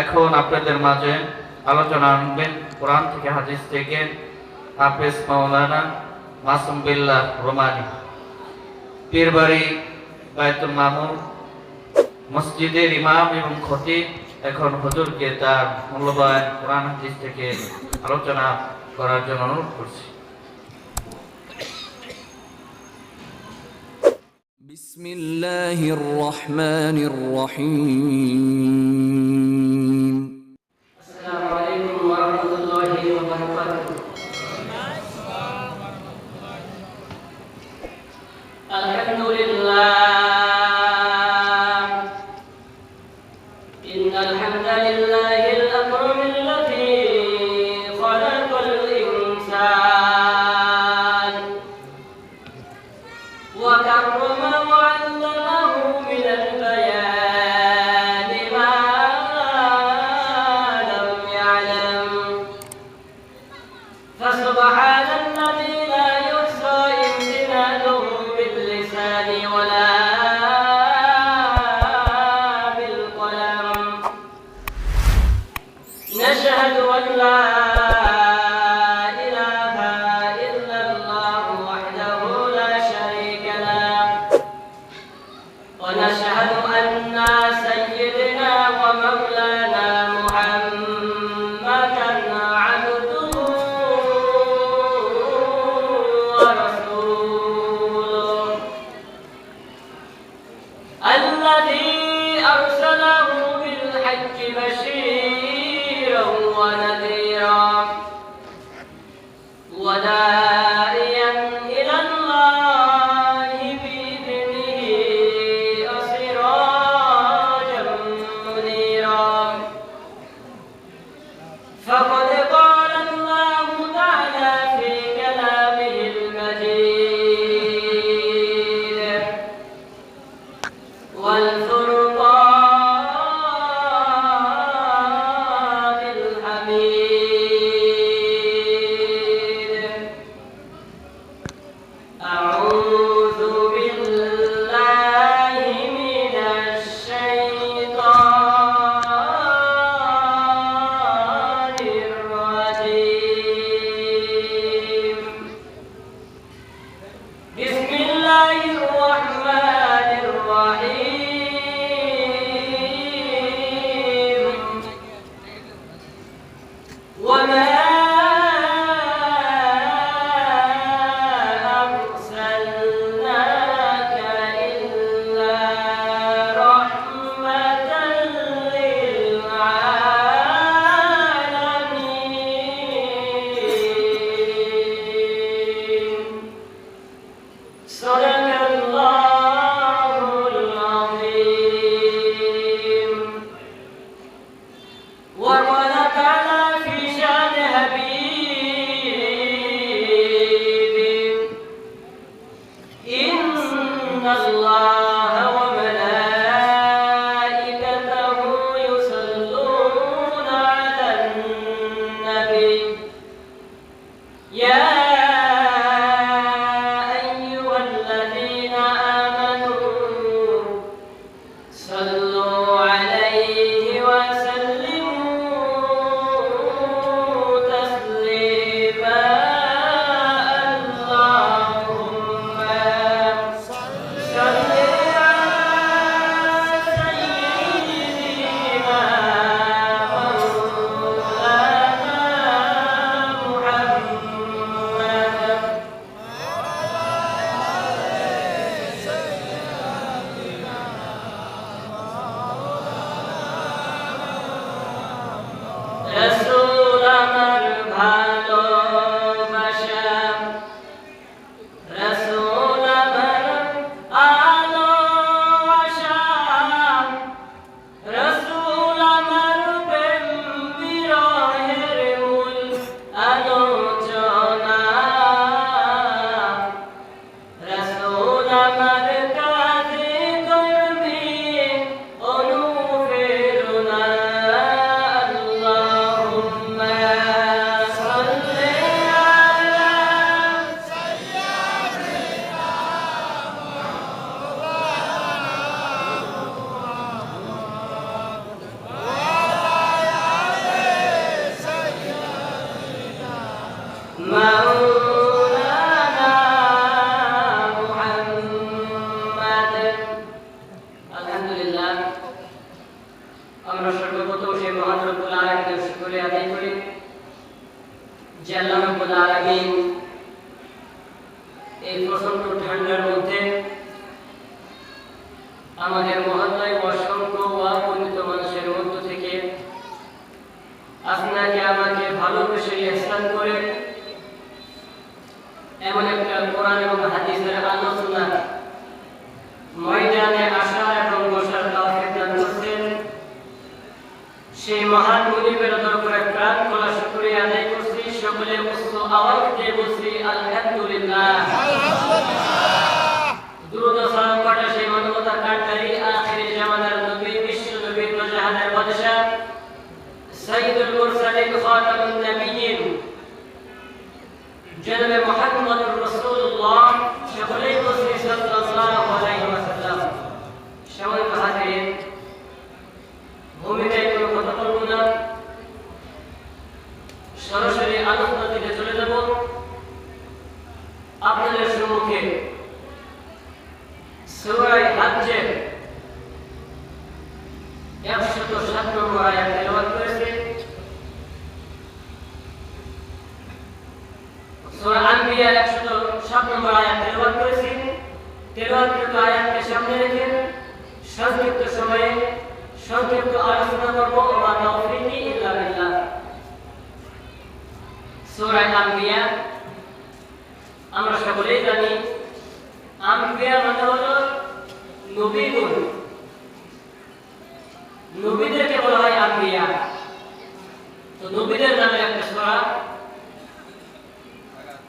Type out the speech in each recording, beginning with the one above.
এখন আপনাদের মাঝে আলোচনা আনবেন কোরআন থেকে হাদিস থেকে হাফেজ মাওলানা মাসুম বিল্লাহ রোমানী, পীরবাড়ি বায়তুল মামুর মসজিদের ইমাম এবং খতিব। এখন হুজুরকে তার মূল্যবান কোরআন হাদিস থেকে আলোচনা করার জন্য অনুরোধ করছি। বিসমিল্লাহির রহমানির রহিম। আসসালামু আলাইকুম ওয়া রাহমাতুল্লাহি ওয়া বারাকাতুহু। আলহামদুলিল্লাহ ইন্নাল হামদালিল্লাহিল আকরামিল্লাযী খালাকাল ইনসান ওয়া কাররামা ওয়া 'allamahu মিনাল বায়ানি মা lam ya'lam فسبحان الذي لا يحصى امتنانه باللسان ولا بالقلم. نشهد أن لا إله إلا الله وحده لا شريك له، ونشهد أن سيدنا ومولانا محمدا عبده ورسوله الذي أرسله بالحق بشيرا ونذيرا وداعيا إلى الله بإذنه وسراجا منيرا. فقد قال الله تعالى في كلامه المجيد والفرقان الحميد. أعوذ بالله من الشيطان الرجيم. بسم الله الرحمن الرحيم. وما أرسلناك إلا رحمة للعالمين. صدق الله العظيم. وقال تعالى في شان حبيبه إن الله وملائكته يصلون على النبي يا أيها الذين آمنوا صلوا عليه وسلموا تسليما. اللهم صل على سيدنا مولانا محمد رسول من ভালোবাসা, রসুল من আলো আশা, রসুল من প্রেম বিরহের মূল আলোচনা, রসুল من কাজে কর্মে অনুপ্রেরণা। আল্লাহুম্মা আমরা সর্বপ্রথম সেই মহান রব্বুল আলামিনের শুকরিয়া আদায় করি যে আল্লাহ রব্বুল আলামিন এই প্রচন্ড ঠান্ডার মধ্যে আমাদের মহল্লায় অসংখ্য অগণিত মানুষের মধ্য থেকে আপনাকে আমাকে ভালোবেসে ইহসান করে এমন একটা কোরআন এবং হাদিসের আলোচনা ময়দানে আসার এবং বসার তৌফিক দান করেছেন। সেই মহান মুনিবের দরবারে প্রাণ খোলা শুকরিয়া আদায় করছি। সকলে উচ্চ আওয়াজ দিয়ে বলছি আলহামদুলিল্লাহ। দুরূদ ও সালাম পাঠা সেই মানবতার কাণ্ডারি আখিরি জামানার নবী, বিশ্ব নবী, জাহানের বাদশা, সাইয়্যিদুল মুরসালিন, খাতামুন নবিয়্যিন জনাবে মুহাম্মদুর রাসূলুল্লাহ, সকলেই বলছি সাল্লাল্লাহু আলাইহি ওয়াসাল্লাম। সম্মানিত হাজিরিন, ভূমিকায় কোনো কথা বলবো না, সরাসরি আলোচনা থেকে চলে যাব। আপনাদের সম্মুখে সূরা হাজ্জের 107 নম্বর আয়াত তেলাওয়াত করেছি। সূরা আনবিয়া 107 নম্বর আয়াত তেলাওয়াত করেছি। তেলাওয়াতকৃত আয়াতকে সামনে রেখে সংক্ষিপ্ত সময়ে সংক্ষিপ্ত আলোচনা করব। ওয়া তাওফীকি ইল্লা বিল্লাহ। সূরা আনবিয়া আমরা সকলেই জানি, আনবিয়া মানে হলো নবীগণ, নবীদেরকে বলা হয় আনবিয়া। তো নবীদের নামে একটা সূরা।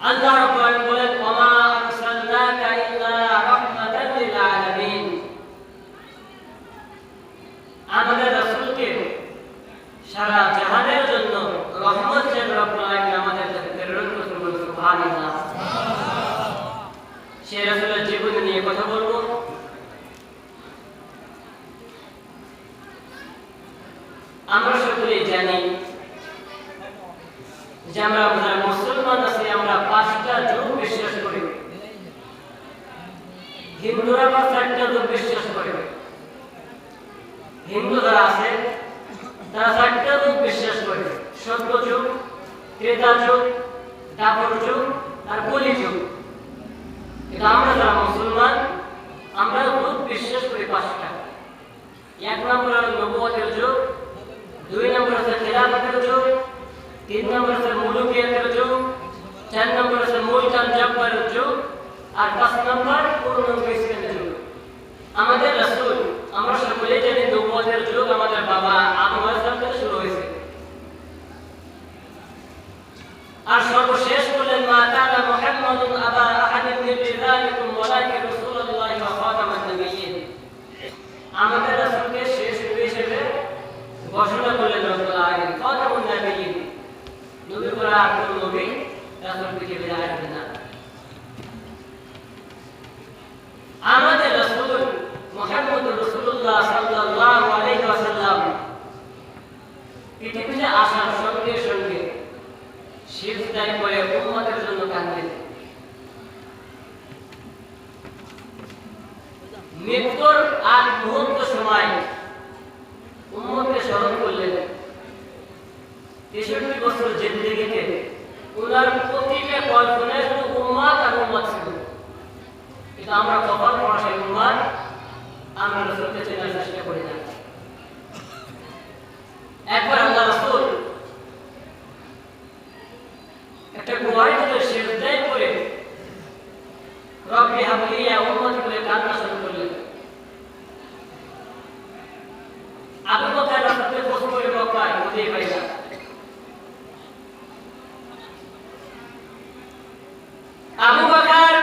আল্লাহ রাব্বুল আলামিন বলেন, ওয়া মা আরসালনাকা ইল্লা রাহমাতাল লিল আলামিন। আমাদের রাসূলকে সারা জাহানের জন্য রহমত হিসেবে রব্বুল আলামিন আমাদের কাছে প্রেরণ করেছেন। সুবহানাল্লাহ। সেই রাসূলের জীবনী নিয়ে কথা বলবো। আমরা সকলেই জানি যে আমরা যারা মুসলমান আছি, আমরা 5টা যুগ বিশ্বাস করি। হিন্দুরা 4টা যুগ বিশ্বাস করে। হিন্দু যারা আছে তারা 4টা যুগ বিশ্বাস করে: সত্য যুগ, ত্রেতা যুগ, দ্বাপর যুগ আর কলি যুগ। কিন্তু আমরা যারা মুসলমান, আমরা যুগ বিশ্বাস করি 5টা। 1 নম্বর হলো নবুয়তের যুগ, 2 নম্বর হচ্ছে খিলাফতের যুগ, 3 নম্বর হচ্ছে মুলুকিয়াতের যুগ, 4 নম্বর হচ্ছে মুলকান জব্বারের যুগ, আর 5 নম্বর পূর্ণাঙ্গ ইসলামের যুগ। আমাদের রাসূল, আমরা সকলেই জানি নবুয়তের যুগ আমাদের বাবা আদম আলাইহিস সালাম থেকে শুরু হয়েছে। আর সর্বশেষ বললেন, মা কানা মুহাম্মাদুন আবা আহাদিন মিন রিজালিকুম ওয়ালাকিন রাসূলুল্লাহি ওয়া খাতামান নাবিয়্যিন। আমাদের রাসূলকে শেষ নবী হিসেবে ঘোষণা করলেন রব্বুল আলামিন, খাতামুন নাবিয়্যিন। নবী বলা আর কোন নবী রাসূল পৃথিবীতে আসবে না। আমাদের রাসূল মুহাম্মদুর রাসূলুল্লাহ সাল্লাল্লাহু আলাইহি ওয়াসাল্লাম পৃথিবীতে আসার সঙ্গে সঙ্গে সিজদায় পড়ে উম্মতের জন্য কাঁদলেন। মৃত্যুর আগ মুহূর্ত সময় উম্মতকে স্মরণ করলেন। 63 বছর জিন্দেগিতে উনার প্রতিটা কল্পনায় শুধু উম্মত আর উম্মত ছিল। কিন্তু আমরা কপাল পড়া সেই উম্মত, আমরা রাসূলকে চেনার চেষ্টা করি না। একবার আল্লাহ রাসূল একটা গুহায় সিজদায় পড়ে রব্বি হাবলি ইয়া উম্মতি বলে কান্না শুরু করলেন। আবু বকর রাসূলকে প্রশ্ন করে বকবায় বুঝিয়ে পাই না। আবু বকর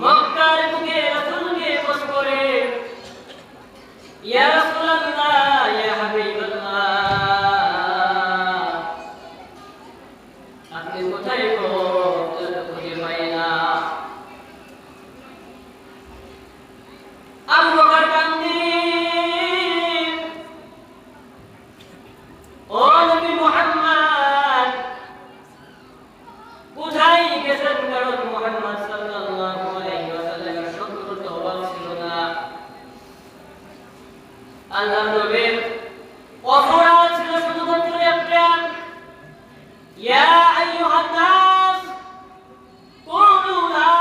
মক্কার বুকে রাসূলকে প্রশ্ন করে আল্লাহর নবীর অপরা ছিল শুধুমাত্র একটা, ইয়া আইয়ুহান নাস কুলু লা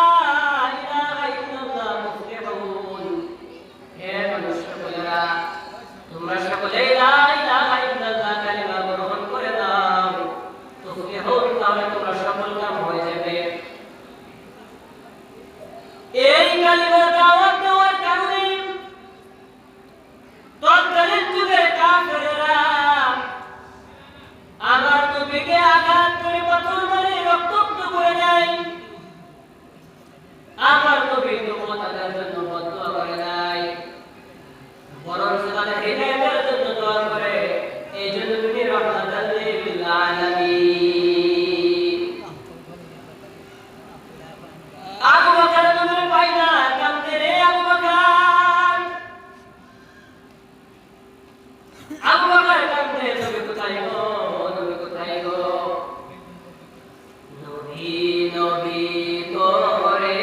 ইলাহা ইল্লাল্লাহ মুফলিহুন। হে মানুষ সকলেরা, তোমরা সকলেই লা ইলাহা ইল্লাল্লাহ কালিমা গ্রহণ করে নাও, তুফলিহুন, তাহলে তোমরা সফলকাম হয়ে যাবে। এই কালিমার দাওয়াত দেওয়ার কারণে তৎকালীন যুগের কাফেররা আমার নবীকে আঘাত করে পাথর মারে রক্তাক্ত করে দেয়। আমার নবী তবুও তাদের জন্য বদদুয়া করে নাই, বরং তাদের হিদায়াতের জন্য দোয়া করে। এই জন্য তুমি রহমাতাল লিল আলামিন। আবু বকর নবীর পাই না, কাঁদতে রে আবু বকর, আবু বকর কাঁদতে, নবী কোথায় গো, নবী কোথায় গো, নবী নবী করে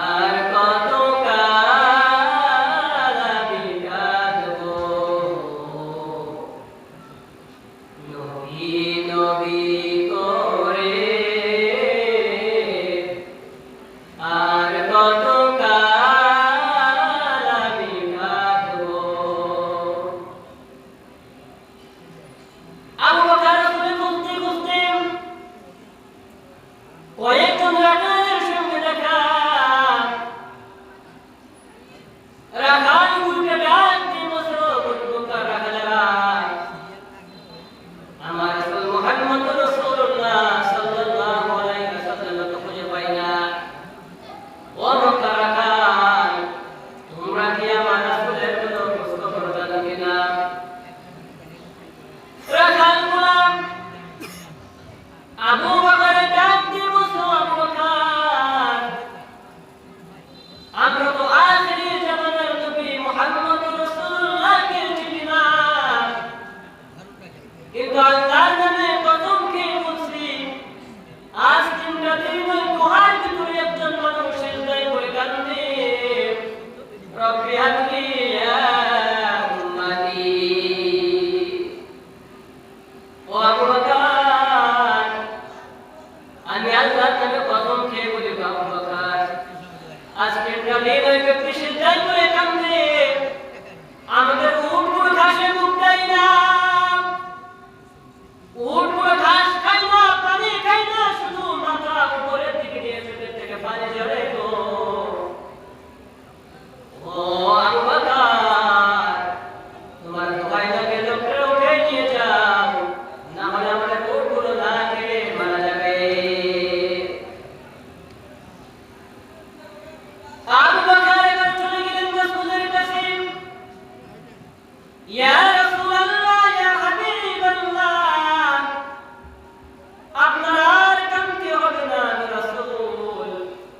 আর কত কাল আমি কাঁদবো, নবী নবী করে আর কত কাল আমি কাঁদবো। আবু বকর রাসূল খুঁজতে খুঁজতে কয়েকজন রাখালের সঙ্গে দেখা, রাখাল উল্টে ডাক দিয়ে বসল, বকর রাখালেরা, আমার রাসূল মুহাম্মদ রাসূলুল্লাহ সাল্লাল্লাহু আলাইহি ওয়াসাল্লাম তো খুঁজে পাই না। ও বকর রাখাল, তোমরা কি আমার রাসূলের কোনো খোঁজ খবর জানো কিনা? রাখাল গোলাম আবু বকর ডাক দিয়ে বসল, আবু বকর, আমরা তো আখিরি জামানার নবী মুহাম্মদ রাসূলুল্লাহকে চিনি না, কিন্তু আল্লাহর নামে কসম খেয়ে বলছি, আজ 3টা দিন ওই গুহার ভিতরে একজন মানুষ সিজদায় পড়ে কাঁদে, রব্বি হাবলি ইয়া উম্মতি। ও আবু বকর, আমি আল্লাহর নামে কসম খেয়ে বলি, আবু বকর, আজকে 3টা দিন ওই ব্যক্তি সিজদায় পড়ে কাঁদে, আমাদের উটগুলো ঘাসে মুখ দেয় না, উটগুলো ঘাস খাই না, পানি খাই না, শুধু মাথা উপরের দিকে দিয়ে চোখের থেকে পানি ঝরে গো। ও আবু বকর, তোমার দোয়াই লাগে লোকটা উঠে নিয়ে যাও, না হলে আমাদের উটগুলো না খেয়ে মারা যাবে। আবু বকর এবার চলে গেলেন রাসূলের কাছে, ইয়া রাসূলুল্লাহ, ইয়া হাবিবাল্লাহ, আপনার আর কাঁদতে হবে না, আমি রাসূল,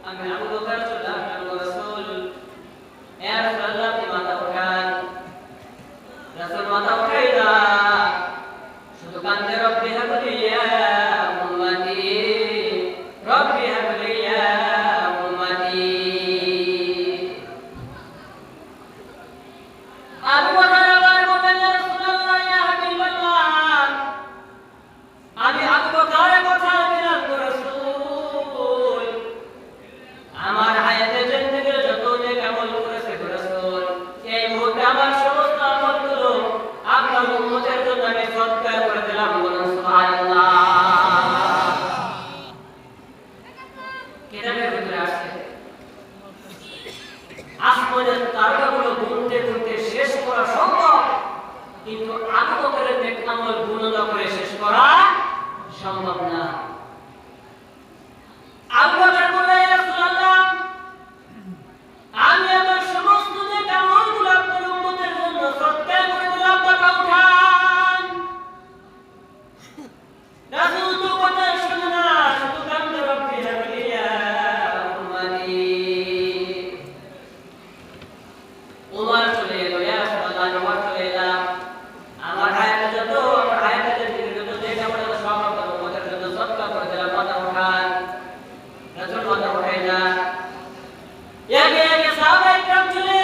আমি আবু বকর চলে আসলাম রাসূল। ইয়া রাসূলুল্লাহ, আপনি মাথা উঠান। রাসূল মাথা উঠাই না, শুধু কাঁদতে, রব্বি হাবলি ইয়া উম্মতি, রব্বি হাবলি ইয়া উম্মতি। আবু বকর আবার বললেন, ইয়া রাসূলুল্লাহ, ইয়া হাবিবাল্লাহ, আমি আবু বকরের কথা দিলাম গো রাসূল, আমার হায়াতে জিন্দেগির যত নেক আমল করেছে গো রাসূল, এই মুহূর্তে আমার সমস্ত আমলগুলো আপনার উম্মতের জন্য আমি সদকা করে দিলাম, বলুন সুবহানাল্লাহ। কিতাবের ভিতরে আসছে, আসমানের তারকাগুলো গুনতে গুনতে শেষ করা সম্ভব, কিন্তু আবু বকরের নেক আমল গণনা করে শেষ করা সম্ভব না। আবু বকর বললেন, ইয়া রাসূলুল্লাহ, আমি আমার সমস্ত নেক আমলগুলো আপনার উম্মতের জন্য সদকা করে দিলাম, টাকা উঠান। রাসূল তো কথা শুনে না, শুধু কান্দে, রব্বি হাবলি ইয়া উম্মতি। ওমর চলে এলো, ইয়া রাসূলুল্লাহ, ওমর চলে এলাম, আমার হায়াতে যত, আমার হায়াতে যত নেক আমল আছে সব আপনার উম্মতের জন্য সদকা করে দিলাম, মাথা উঠান। রাসূল মাথা উঠাই না, একে একে সাহাবায়ে কিরাম চলে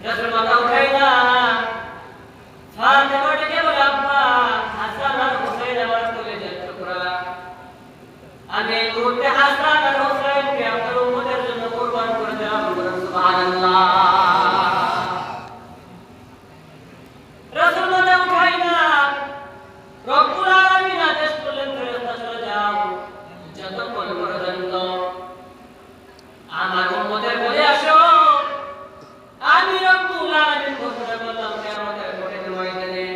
রাসূল মাথা উঠাই না, ফাতেমা ডেকে বলে, আব্বা, হাসান আর হুসাইন আমার কলিজার টুকরা, আমি এই মুহূর্তে হাসান আর হুসাইনকে আপনার উম্মতের জন্য কুরবান করে দিলাম। বলুন সুবহানাল্লাহ। রাসূল মাথা উঠাই না, রব্বুল আলামিন আদেশ করলেন, ফেরেশতা চলে যাও, যতক্ষণ পর্যন্ত আমার উম্মতের বলে আসো, আমি রব্বুল আলামিন ঘোষণা করলাম কিয়ামতের কঠিন ময়দানে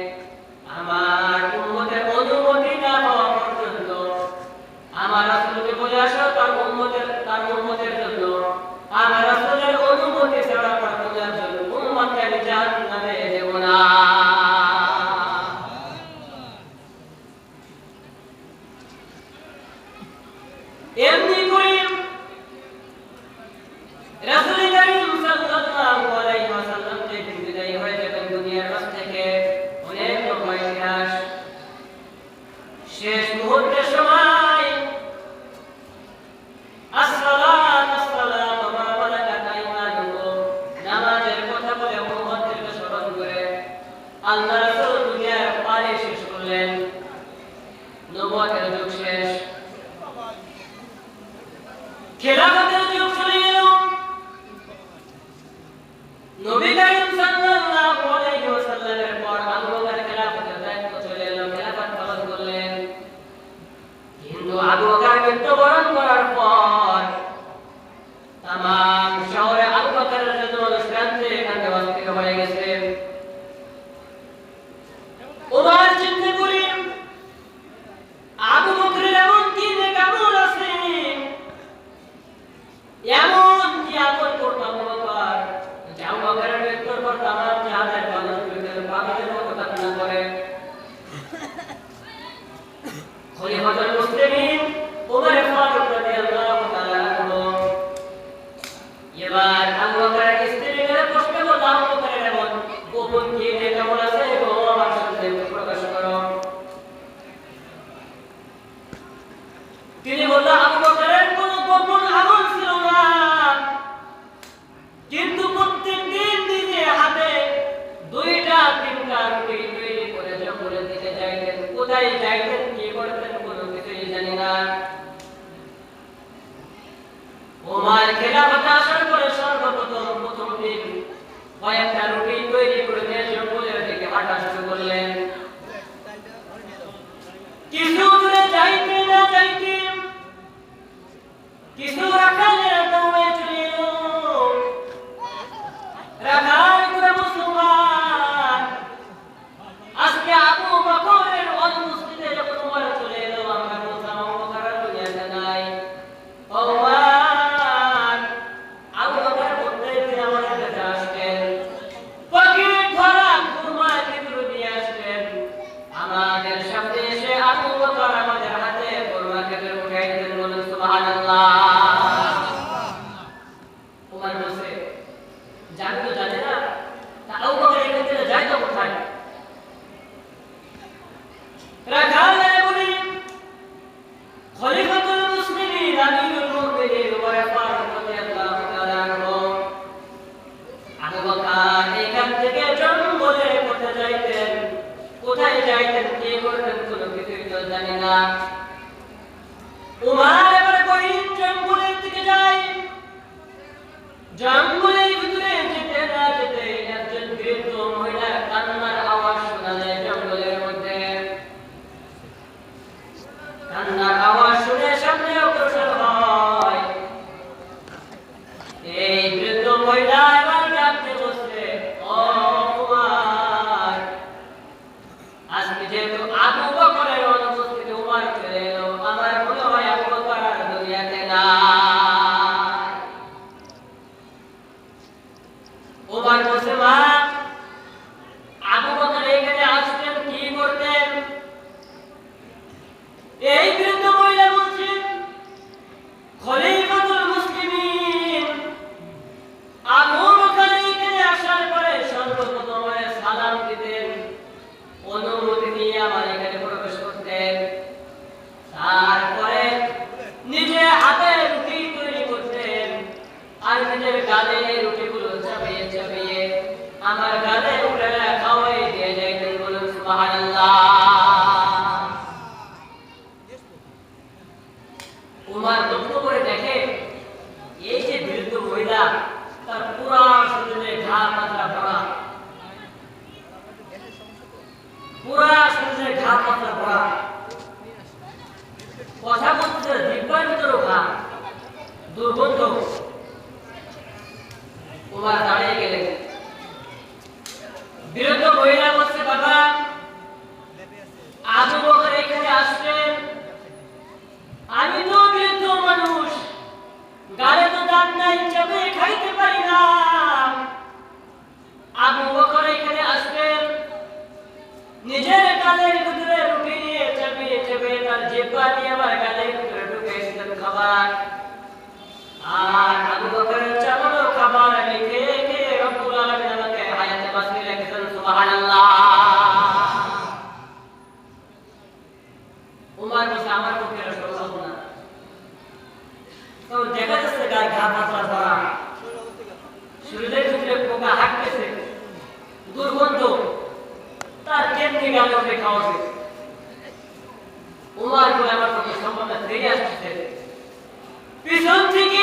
আমার উম্মতের অনুমতি না পাওয়া পর্যন্ত আমার রাসূলকে বলে আসো তার উম্মতের জন্য, আমার রাসূলের অনুমতি ছাড়া আমার খোঁজার জন্য উম্মতকে আমি জাহান্নামে দেব না। এমনি করে রাসূল কারীম সাল্লাল্লাহু আলাইহি ওয়াসাল্লাম যে বিদায় হয়ে যাবেন দুনিয়ার কাছ থেকে, অনেক লম্বা ইতিহাস। শেষ মুহূর্তের সময় আসসালাত আসসালাম ওয়া মালাকাত আইমানুকুম, নামাজের কথা বলে উম্মতকে স্মরণ করে আল্লাহ রাসূল দুনিয়ার পারে শেষ করলেন, নবুয়তের যুগ শেষ, খেলাফতের যুগ চলে গেল। নবী কারীম সাল্লাল্লাহু আলাইহি ওয়াসাল্লামের পর আবু বকর খেলাফতের দায়িত্ব চলে এলো, খেলাফত পালন করলেন। কিন্তু আবু বকর মৃত্যুবরণ করার পর তামাম শহরে আবু বকরের জন্য ক্রান্তি এখানে অস্থির হয়ে গেছে। ওমর চিন্তা করি আবু বকরের এমন কি নেকামল আছে, এমন কি আমল করতো আবু বকর যে আবু বকরের মৃত্যুর পর তামাম জাহানের পাগলের মতো কান্না করে। খলিফাতুল মুসলিমিন ওমর ফারুক রাদিয়াল্লাহু তাআলা আনহু এবার আবু বকরের স্ত্রীকে প্রশ্ন করলো, আবু বকরের এমন গোপন কি নেকামল আছে গো, আমার সামনে প্রকাশ করো। তিনি বললেন, আবু বকরের কোনো গোপন আমল ছিল না, কিন্তু প্রত্যেক দিন নিজে হাতে 2-3টা রুটি তৈরি করে জঙ্গলে দিতে যাইতেন। কোথায় যাইতেন, কি করতেন, কোনো কিছুই জানি না। ওমর খেলাফতে আসার পরে প্রথম দিন কয়েকটা রুটি তৈরি করে নিয়ে জঙ্গলের দিকে হাঁটা শুরু করলেন। কিছু দূরে যাইতে না যাইতে কিছু রাখালের দৌড়ে চলে এলো। রাখাল করে মুসলমান, আজকে আবু বকরের অনুপস্থিতিতে যখন ওমর চলে এলো, আমরা বলতাম আবু বকর দুনিয়াতে নাই। ওমর আবু বকর প্রত্যেক দিন আমাদের কাছে আসতেন, পকেট ভরা খুরমা খেজুর নিয়ে আসতেন, আমাদের সামনে এসে আবু বকর আমাদের হাতে খুরমা খেজুর উঠাই দিতেন। বলুন সুবহানাল্লাহ। ওমর বলছে, জানি তো জানে না, তা আবু বকর এখান থেকে যায় তো কোথায়? রাখাল বলি, খলিফাতুল মুসলিমিন আমিরুল মুমিনিন ওমর ফারুক রাদিয়াল্লাহু তাআলা আনহু আবু বকর এখান থেকে জঙ্গলে কোথায় যাইতেন, কি করতেন, কোনো কিছুই তো জানি না। উমর এবারে কহিন জঙ্গলের দিকে যায়। জঙ্গলের ভিতরে যেতে না যেতে একজন বৃদ্ধ মহিলার কান্নার আওয়াজ শোনা যায়। জঙ্গলের মধ্যে কান্নার আওয়াজ শুনে সামনে অগ্রসর হয়। এই বৃদ্ধ মহিলা এবার ডাকতে বসছে, ও উমর, আজকে যেহেতু আবু বকরের অনুপস্থিতি উমর চলে এলো, আমার মনে হয় আবু বকর আর দুনিয়াতে নাই। আমার গালে উঠে খাওয়াই দিয়ে যাইতেন, বলুন সুবহানাল্লাহ। উমার লক্ষ্য করে দেখে এই যে বৃদ্ধ মহিলা, তার পুরা শরীরে ঘা পাতলা পড়া, পুরা শরীরে ঘা পাতলা পড়া, কথা বলতে জিহ্বার ভিতরেও ঘা, দুর্গন্ধ। উমার দাঁড়িয়ে গেলেন। বৃদ্ধ মহিলা বলছে, বাবা, আবু বকর এখানে আসবেন, আমি তো বৃদ্ধ মানুষ, গালে তো দাঁত নাই, চাবে খাইতে পারি না। আবু বকর এখানে আসবেন, নিজের গালের ভিতরে রুটি নিয়ে চাবিয়ে চাবে তার জিহ্বা দিয়ে আমার গালের ভিতরে ঢুকেছিলেন খাবার। আর আবু বকরের চাবানো খাবার আমি খেয়ে খেয়ে রব্বুল আলামিন আমাকে হায়াতে বাঁচিয়ে রেখেছেন, সুবহানাল্লাহ। উমার বলছে, আমার পক্ষে এটা সম্ভব না। তো দেখা যাচ্ছে গায়ে ঘা পাতলা ধরা, শরীরের ভিতরে পোকা হাঁটতেছে, দুর্গন্ধ, তার কেমনি গালে উঠে খাওয়াছে। উমার বলে, আমার পক্ষে সম্ভব না, ফিরে আসছে। পিছন থেকে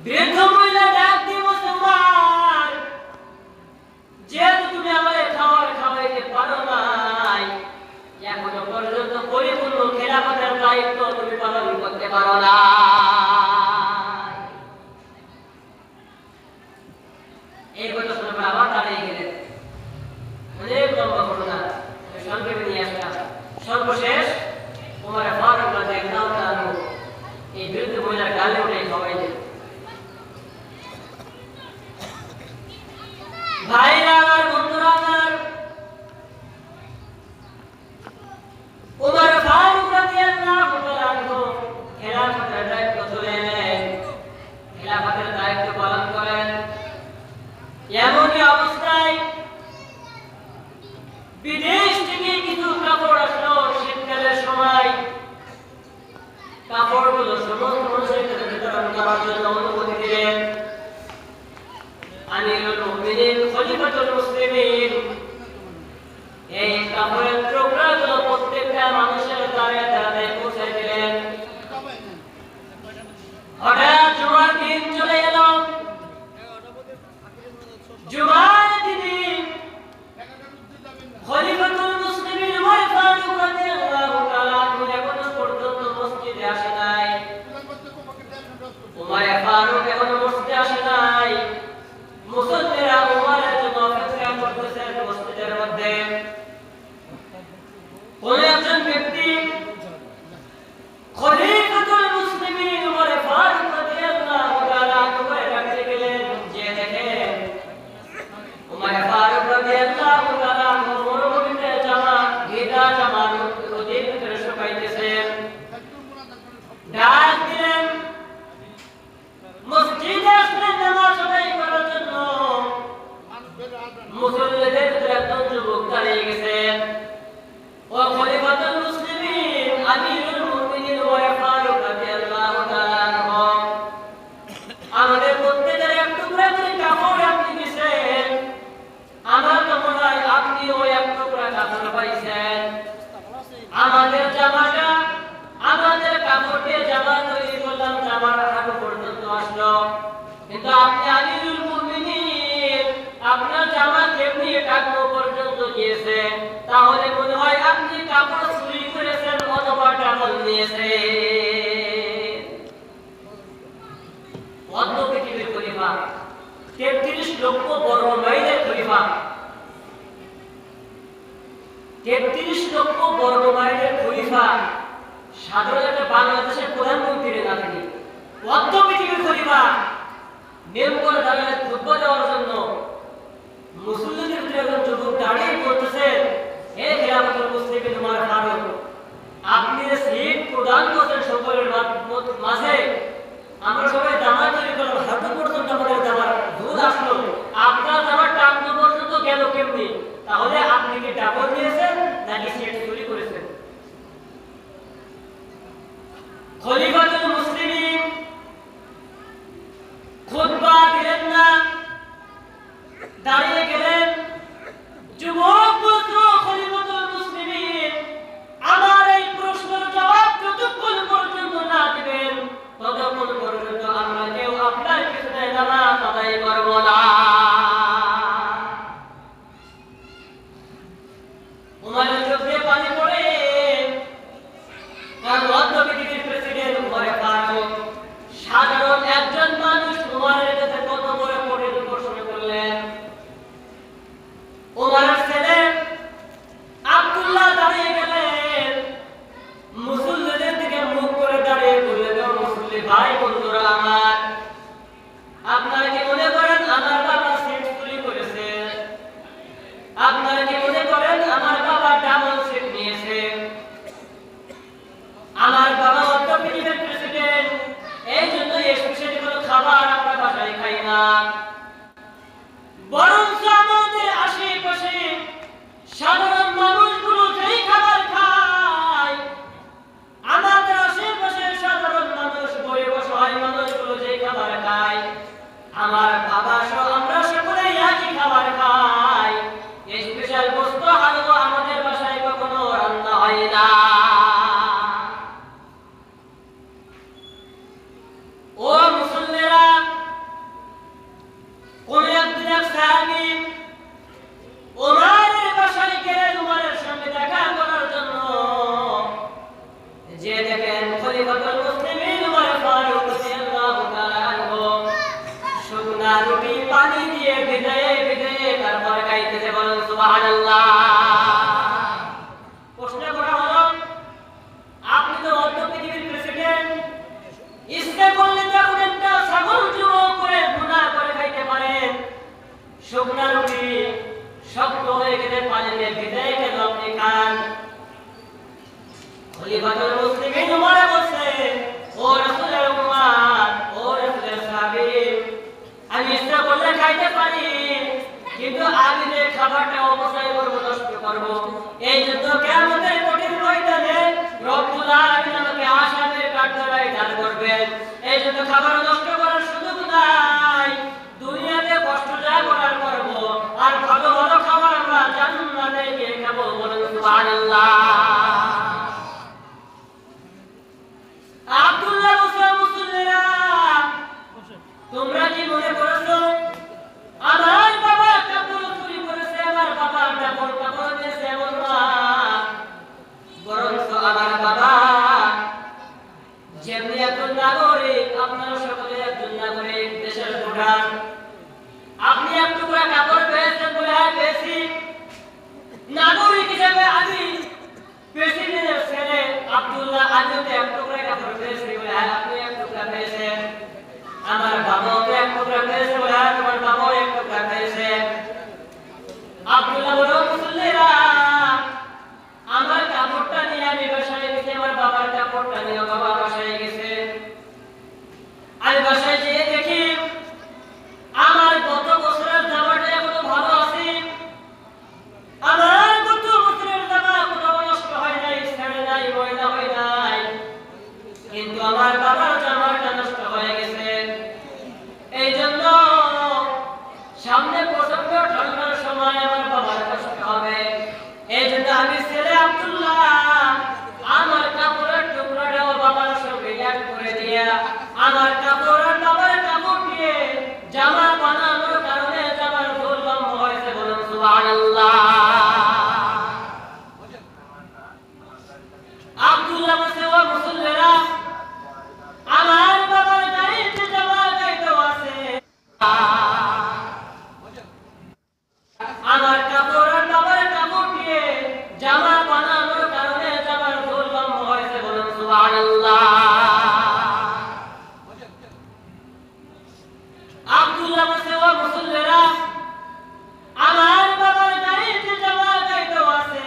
বৃদ্ধ মহিলা ডাক দিয়ে বলছে, উমার, যেহেতু তুমি আমাদের খাওয়াইতে পারো নাই, এখনো পর্যন্ত পরিপূর্ণ খেলাফতের দায়িত্ব তুমি পালন করতে পারো না। এই কথা শুনে আবার দাঁড়িয়ে গেলেন। অনেক লম্বা ঘটনা, সংক্ষেপে নিয়ে আসলাম। সর্বশেষ উমর ফারুক রাদিয়াল্লাহু তাআলা এই বৃদ্ধ মহিলার গালে উঠে খাওয়াইলেন। ভাইরা আমার, বন্ধুরা আমার, উমর ফারুক রাদিয়াল্লাহু তাআলা খেলাফতের দায়িত্ব তুলে নেন, খেলাফতের দায়িত্ব পালন করেন। এমনই অবস্থায় বিদেশ থেকে কিছু কাপড় আসলো শীতকালের সময়। কাপড়গুলো সমস্ত মানুষের কাছে বিতরণ করার জন্য অনুমতি দিলেন আমিরুল মুমিনিন খলিফাতুল মুসলিমিন। এই কাপড়ের টুকরাগুলো প্রত্যেকটা মানুষের দ্বারে দ্বারে পৌঁছে দিলেন। হঠাৎ জুমার দিন চলে গেল। জুমার দিনে খলিফাতুল মুসলিমিন উমর ফারুক রাদিয়াল্লাহু তাআলা এখনো পর্যন্ত মসজিদে আসে নাই। উমর ফারুক এখনো মসজিদে আসে নাই। মুসল্লিরা উমরের জন্য অপেক্ষা করতেছেন মসজিদের মধ্যে। কোন একজন ব্যক্তি খলিফাতুল মুসলিমিন উমর ফারুক রাদিয়াল্লাহু তাআলা ডাকতে গেলেন, যে দেখেন উমর ফারুক রাদিয়াল্লাহু তাআলা মরুভূমিতে জামা ভিজা জামা নদীর ভিতরে শুকাইতেছেন। ডাক দিলেন, মসজিদে আসলেন নামাজ আদায় করার জন্য। মুসল্লিদের ভিতরে একজন যুবক দাঁড়িয়ে গেছেন। ও খলিফাতুল মুসলিমিন আমিরুল মুমিনিন উমর ফারুক রাদিয়াল্লাহু তাআলা আনহু, আমাদের প্রত্যেকের এক টুকরা করে কাপড় আপনি দিয়েছেন। আমার তো মনে হয় আপনি ওই এক টুকরা কাপড় পাইছেন। আমাদের জামাটা, আমাদের কাপড় দিয়ে জামা তৈরি করলাম, জামার হাঁটু পর্যন্ত আসলো, কিন্তু আপনি আমিরুল মুমিনিন, আপনার জামা কেমনি টাকনো পর্যন্ত গিয়েছে, তাহলে মনে হয় আপনি কাপড় চুরি করেছেন অথবা টাকল নিয়েছেন। অন্য পৃথিবীর খলিফা, 33 লক্ষ বর্গ মাইলের খলিফা, 33 লক্ষ বর্গ মাইলের খলিফা, সাধারণ একটা বাংলাদেশের প্রধানমন্ত্রী না তিনি, অন্য পৃথিবীর খলিফা, নেম করে দাঁড়িয়ে খুতবা দেওয়ার জন্য মুসল্লিদের ভিতরে একজন যুবক দাঁড়িয়ে বলতেছেন, হে খেলাফতুল মুসলিমিন উমর ফারুক, আপনি যে সিট প্রদান করছেন সকলের মাঝে, আমরা সবাই জামা তৈরি করলাম, হাঁটু পর্যন্ত আমাদের জামার দুধ আসলো, আপনার জামার টাকনো পর্যন্ত গেল কেমনি? তাহলে আপনি কি ডাবল নিয়েছেন নাকি সিট চুরি করেছেন? খলিফাতুল মুসলিমিন খুতবা দিলেন না, সাধারণ মানুষগুলো যেই খাবার খায়, আমাদের আশেপাশে সাধারণ মানুষ, গরিব অসহায় মানুষগুলো যেই খাবার খায়, আমার বাবা সহ আমরা সকলেই একই খাবার খাই। এই স্পেশাল বস্তু হালুয়া আমাদের বাসায় কখনো রান্না হয় না। ও মুসল্লিরা, কোন একদিন এক সাহাবী ওমরের বাসায় গেলেন ওমরের সঙ্গে দেখা করার জন্য। যে দেখেন খলিফাতুল মুসলিমিন ওমর ফারুক রাদিয়াল্লাহু তাআলা আনহু শুকনা রুটি পানি দিয়ে ভিজায়ে ভিজায়ে তারপর খাইতেছে। বলুন সুবহানাল্লাহ। প্রশ্ন করা হলো, আপনি তো অন্য পৃথিবীর প্রেসিডেন্ট, ইচ্ছে করলে তো এখন একটা ছাগল জবাই করে ভুনা করে খাইতে পারেন। শুকনা রুটি শক্ত হয়ে গেলে পানি দিয়ে ভিজায়ে কেন আপনি খান? খলিফাতুল মুসলিমিন ওমর বলছে, ও রাসূলের উম্মত, ও রাসূলের সাহাবী, আমি ইচ্ছা করলে খাইতে পারি, কিন্তু আমি যে খাবারটা অপচয় করব, নষ্ট করব, এই জন্য কিয়ামতের কঠিন ময়দানে রব্বুল আলামিন আমাকে আসামের কাঠগড়ায় দাঁড় করবেন। এই জন্য খাবার নষ্ট করার সুযোগ নাই। দুনিয়াতে কষ্ট যা করার করব, আর ভালো ভালো খাবার আমরা জান্নাতে গিয়ে খাবো। বলুন সুবহানাল্লাহ। আব্দুল্লাহ মুসলিমরা, তোমরা কি মনে করছো আমার বাবা কাপড় চুরি করেছে, আমার বাবা কাপড় দিয়েছে? এমন না, বরঞ্চ আমার বাবা যেমনি একজন নাগরিক, আপনারা সকলে একজন নাগরিক, দেশের ভোটার। আপনি এক টুকরা কাপড় পেয়েছেন বলে, হ্যাঁ পেয়েছি। নাগরিক হিসেবে আমি প্রেসিডেন্টের ছেলে আব্দুল্লাহ, আমিও তো এক টুকরা কাপড় পেয়েছি বলে, হ্যাঁ আপনি এক টুকরা পেয়েছেন। আমার বাবাও তো এক টুকরা পেয়েছে বলে, হ্যাঁ তোমার বাবাও এক টুকরা পেয়েছে। আব্দুল্লাহ বলল, মুসল্লিরা, আমার কাপড়টা নিয়ে আমি বাসায় গেছি, আমার বাবার কাপড়টা নিয়ে বাবা বাসায় গেছে। আমি বাসায় যেয়ে দেখি আমার গত বছরের জামাটা এখনো ভালো আছে, আমার গত বছরের জামা কোথাও নষ্ট হয় নাই, ছেড়ে নাই, ময়লা হয় নাই, কিন্তু আমার বাবার জামাটা নষ্ট হয়ে গেছে। এই জন্য সামনে প্রচন্ড ঠান্ডার সময় আমার বাবার কষ্ট হবে। এই জন্য আমি ছেলে আব্দুল্লাহ আমার কাপড়ের টুকরাটাও বাবার সঙ্গে এক করে দিয়া আমার কাপড় আর বাবার কাপড় দিয়ে জামা বানানোর কারণে জামার ঝোল লম্বা হয়েছে। বলুন সুবহানাল্লাহ। আব্দুল্লাহ বলছে, ও মুসল্লিরা, আমার বাবার গাড়িতে জামা গাইতেও আছে, আমার কাপড় আর বাবার কাপড় দিয়ে জামা বানানোর কারণে জামার ঝোল লম্বা হয়েছে। বলুন সুবহানাল্লাহ। আব্দুল্লাহ বলছে, ও মুসল্লিরা, আমার বাবার গাড়িতে জামা গাইতেও আছে,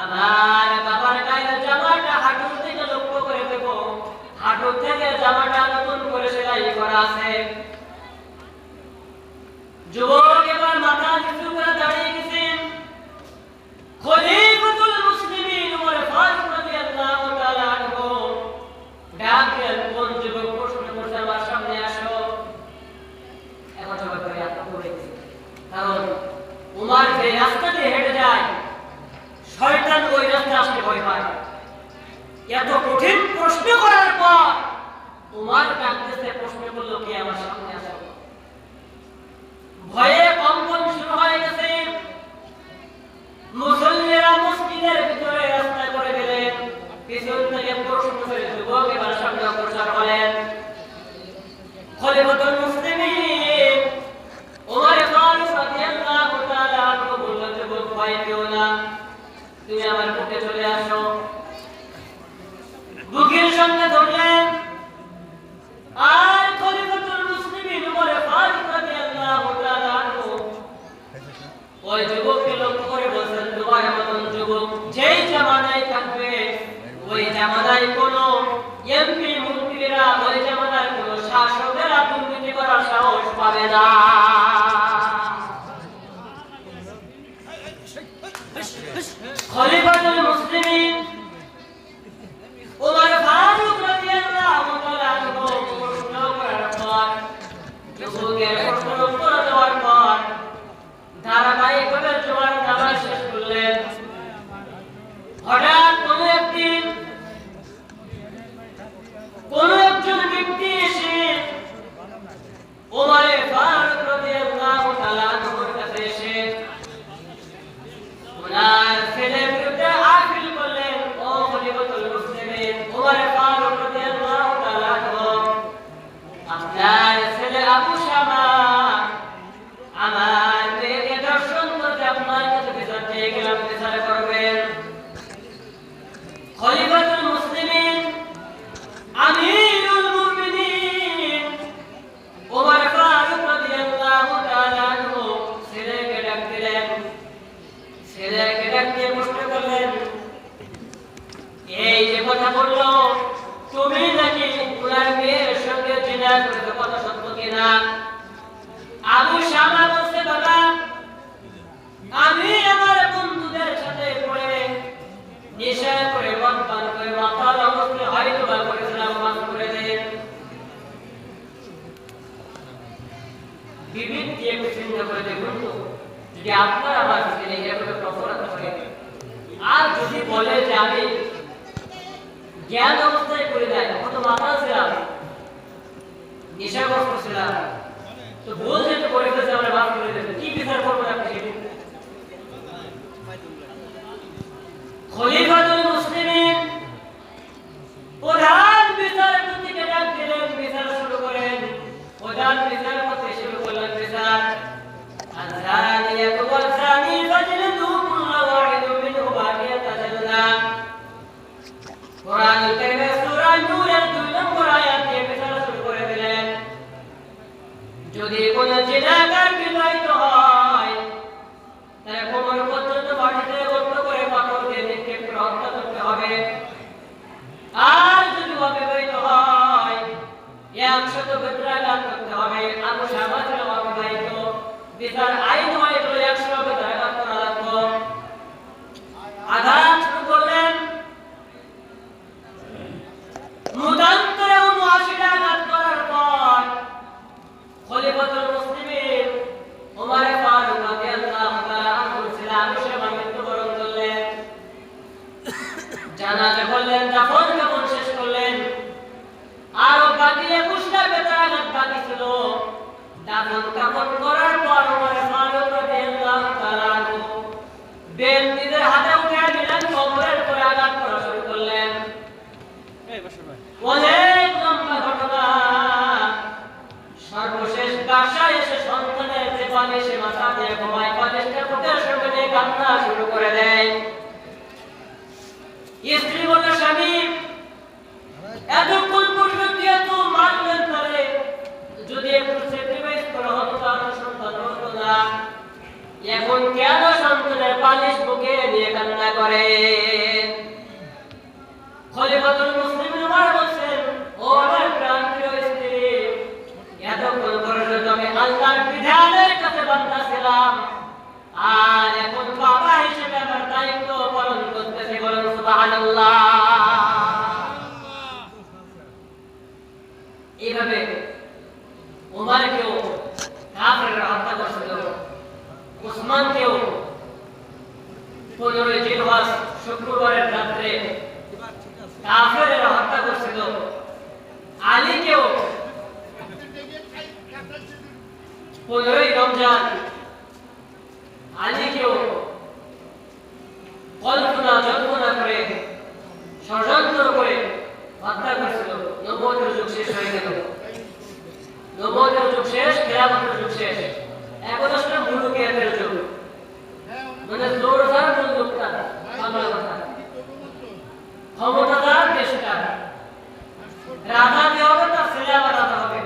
আমার বাবার গায়ের জামাটা হাঁটুর থেকে লক্ষ্য করে দেব, হাঁটুর থেকে জামাটা নতুন করে সেলাই করা আছে। যুবক এবার মাথা নিচু করে দাঁড়িয়ে গেছেন। খলিফাতুল মুসলিমিন ওমর ফারুক রাদিয়াল্লাহু তাআলা আনহু ডাকেন, কোন যুবক প্রশ্ন করছে, আমার সামনে আসো। এখন সবাই করে পড়ে গেছে, কারণ ওমর যে রাস্তা দিয়ে হেঁটে যায়, শয়তান ওই রাস্তায় আসতে ভয় পায়। এত কঠিন প্রশ্ন করার পর ওমর ডাকতেছে, প্রশ্ন করলো, কে আমার সামনে আসো। ভয়ে কম্পন শুরু হয়ে গেছে। মুসল্লিরা মসজিদের ভিতরে রাস্তা করে গেলেন, পিছন থেকে প্রশ্ন করে যুবক এবার সামনে অগ্রসর হলেন। খলিফাতুল মুসলিমিন ওমর ফারুক রাদিয়াল্লাহু তাআলা আনহু বললেন, যুবক ভয় পেও না, তুমি আমার বুকে চলে আসো। বুকের সঙ্গে ধরলেন, আর খলিফাতুল মুসলিমিন ওমর ফারুক রাদিয়াল্লাহু তাআলা আনহু ওই যুবককে লক্ষ্য করে বলছেন, তোমার মতন যুবক যেই জামানায় থাকবে, ওই জামানায় কোনো এমপি মন্ত্রীরা, ওই জামানায় কোনো শাসকেরা দুর্নীতি করার সাহস পাবে না। জিনা করেছে কত সত্য কিনা। আবু শামা বলছে বাবা আমি আমার বন্ধুদের সাথে পড়ে নেশা করে মদ পান করে মাতাল অবস্থায় হয়তো বা করেছিলাম, মাফ করে দেন। বিবিধ দিয়ে চিন্তা করে দেখুন তো, যদি আপনার আমার ছেলে এভাবে প্রফলন করে আর যদি বলে যে আমি জ্ঞান অবস্থায় করে দেয়, কত মাতাল ছিলাম, নেশাগ্রস্ত ছিলাম, তো ভুল যেটা করে ফেলেছে আমরা মাফ করে দেবেন, কি বিচার করবেন আপনি? খলিফাতুল মুসলিমিন প্রধান বিচারপতিকে ডাক দিলেন, বিচার শুরু করেন। প্রধান বিচারপতি শুরু করলেন বিচার। আযানিয়াতু ওয়াযানি ফাজলিদু কুল্লা ওয়াহিদিন মিনহুমা মিআতা জালদা। কোরআনুল কারীমের সূরা নূরের 2 নম্বর আয়াত দিয়ে বিচার শুরু করে দিলেন। যদি কোন জিনাকার বিবাহিত হয় তাহলে কোমর পর্যন্ত মাটিতে গর্ত করে পাথর দিয়ে নিক্ষেপ করে হত্যা করতে হবে। আর যদি অবিবাহিত হয় 100 বেত্রাঘাত করতে হবে। আবু শামা ছিল অবিবাহিত, বিচার আইন হয়েছিল 100 বেত্রাঘাত করা লাগবে। আঘাত শুরু করলেন, মতান্তরে 79টা আঘাত করার পর খলিফাতুল মুসলিমিন ওমর ফারুক রাদিয়াল্লাহু তাআলা আনহু ছিলেন, সেবা মৃত্যুবরণ করলেন। জানাজা করলেন, দাফন কাফন শেষ করলেন। আর বাকি 21টা বেত্রাঘাত বাকি ছিল। দাফন কাফন করার পর ওমর ফারুক রাদিয়াল্লাহু তাআলা আনহু বেল নিজের হাতে উঠে নিলেন, কবরের উপরে আঘাত করা শুরু করলেন। অনেক লম্বা ঘটনা। সর্বশেষ বাসায় এসে সন্তানের যে বালিশে মাথা দিয়ে ঘুমায়, বালিশটা বুকের সঙ্গে নিয়ে কান্না শুরু করে দেয়। স্ত্রী বলে স্বামী এতক্ষণ পর্যন্ত এত মানলেন তাহলে যদি একটু স্যাক্রিফাইস করা হতো তাহলে সন্তান হতো না। এখন কেন সন্তানের বালিশ বুকে নিয়ে কান্না করে? খলিফাতুল মুসলিমিন ওমর বলছেন, ও আমার প্রাণপ্রিয় স্ত্রী, এতক্ষণ পর্যন্ত আমি আল্লাহর বিধানের কাছে বান্দা ছিলাম, আর এখন বাবা হিসেবে আমার দায়িত্ব পালন করতেছি। বলুন সুবহানাল্লাহ। এইভাবে ওমরকেও কাফেররা হত্যা করছিল, উসমানকেও 15 জিলহজ শুক্রবারের রাত্রে কাফেররা হত্যা করছিল, আলীকেও 15 রমজান আলীকেও কল্পনা জল্পনা করে ষড়যন্ত্র করে হত্যা করেছিল। নবুয়তের যুগ শেষ হয়ে গেল, নবুয়তের যুগ শেষ, খিলাফতের যুগ শেষ, এখন আসলে মুলুকিয়াতের যুগ, মানে জোরদার যুগটা, বাংলা কথা, ক্ষমতাদার দেশটা। রাজা যে হবে তার ছেলে আবার রাজা হবে,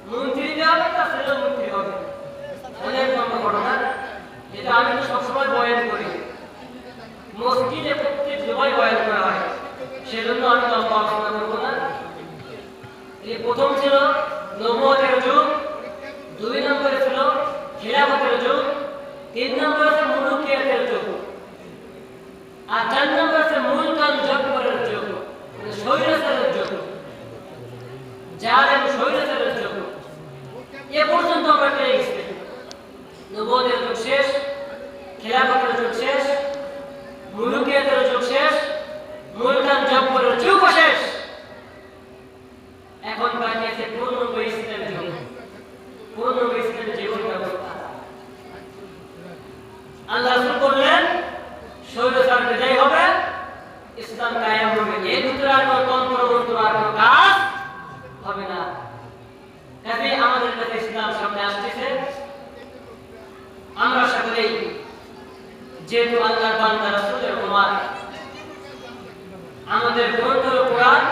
মন্ত্রী যে হবে তার ছেলে মন্ত্রী হবে। অনেক লম্বা ঘটনা, যেটা আমি তো সবসময় বয়ান করি, মসজিদে প্রত্যেক জমায় বয়ান করা হয়, সেজন্য আমি লম্বা আলোচনা করবো না। এই প্রথম ছিল নবুয়তের যুগ, 2 নম্বরে ছিল খিলাফতের যুগ, 3 নম্বরে ছিল মুলুকিয়াতের যুগ, আর 4 নম্বরে ছিল মুলকান জব্বরের যুগ, মানে স্বৈরাচারের যুগ, জালেম স্বৈরাচারের যুগ। এ পর্যন্ত আমরা পেয়ে গেছি। নবুয়তের যুগ শেষ, খিলাফতের যুগ শেষ, মুলুকিয়াতের যুগ শেষ, মুলকান জব্বরের যুগ শেষ। এখন বাকি আছে পূর্ণাঙ্গ ইসলামের যুগ, পূর্ণাঙ্গ ইসলামের জীবন ব্যবস্থা। আল্লাহ রাসূল বললেন স্বৈরাচার বিদায় হবে, ইসলাম কায়েম হবে। এই ভিতরে আর কোনো তন্ত্র মন্ত্র আর কোনো কাজ হবে না। কাজে আমাদের কাছে ইসলাম সামনে আসতেছে, আমরা সকলেই যেহেতু আল্লাহর বান্দা রাসূলের উম্মত, আমাদের গ্রন্থ হলো কোরআন,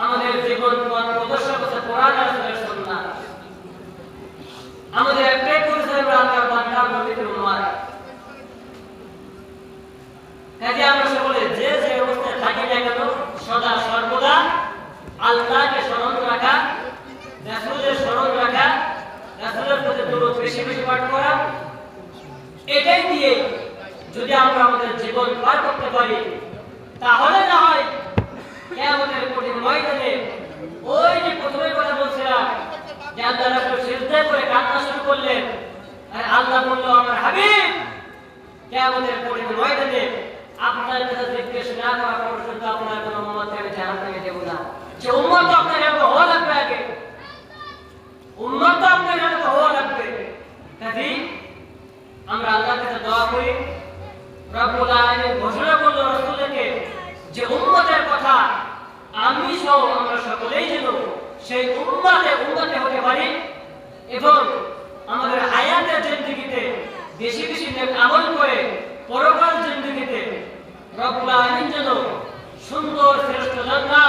আমাদের জীবন পথ প্রদর্শক হচ্ছে কোরআন আর সুন্নাহ। আমাদের একটাই পরিচয়, আমরা আল্লাহর বান্দা নবীর উম্মত। কাজে আমরা সকলে যে যে অবস্থায় থাকি না কেন, সদা সর্বদা আল্লাহকে স্মরণ রাখা, রাসূলের স্মরণ রাখা, রাসূলের প্রতি দরুদ বেশি বেশি পাঠ করা, এটাই দিয়ে যদি আমরা আমাদের জীবন পার করতে পারি, তাহলে না হয় কিয়ামতের কঠিন ময়দানে ওই যে প্রথমে কথা বলছিলাম যে আল্লাহ রাসূল সিজদা করে কান্না শুরু করলেন, আর আল্লাহ বলল আমার হাবিব কিয়ামতের কঠিন ময়দানে আপনার কাছে জিজ্ঞেস না করা পর্যন্ত আপনার কোনো উম্মতকে আমি জাহান্নামে দেব না। যে উম্মত আপনার এরকম হওয়া লাগবে, আগে উম্মত আপনার এরকম হওয়া লাগবে। কাজী আমরা আল্লাহর কাছে দোয়া করি, রব্বুল আলামিন ঘোষণা করলো রাসূলকে যে উম্মতের কথা আমি সহ আমরা সকলেই যেন সেই উম্মতে হতে পারি এবং আমাদের হায়াতের জিন্দেগিতে বেশি বেশি নেক আমল করে পরকাল জিন্দেগিতে রব্বুল আলামিন যেন সুন্দর শ্রেষ্ঠ জান্নাত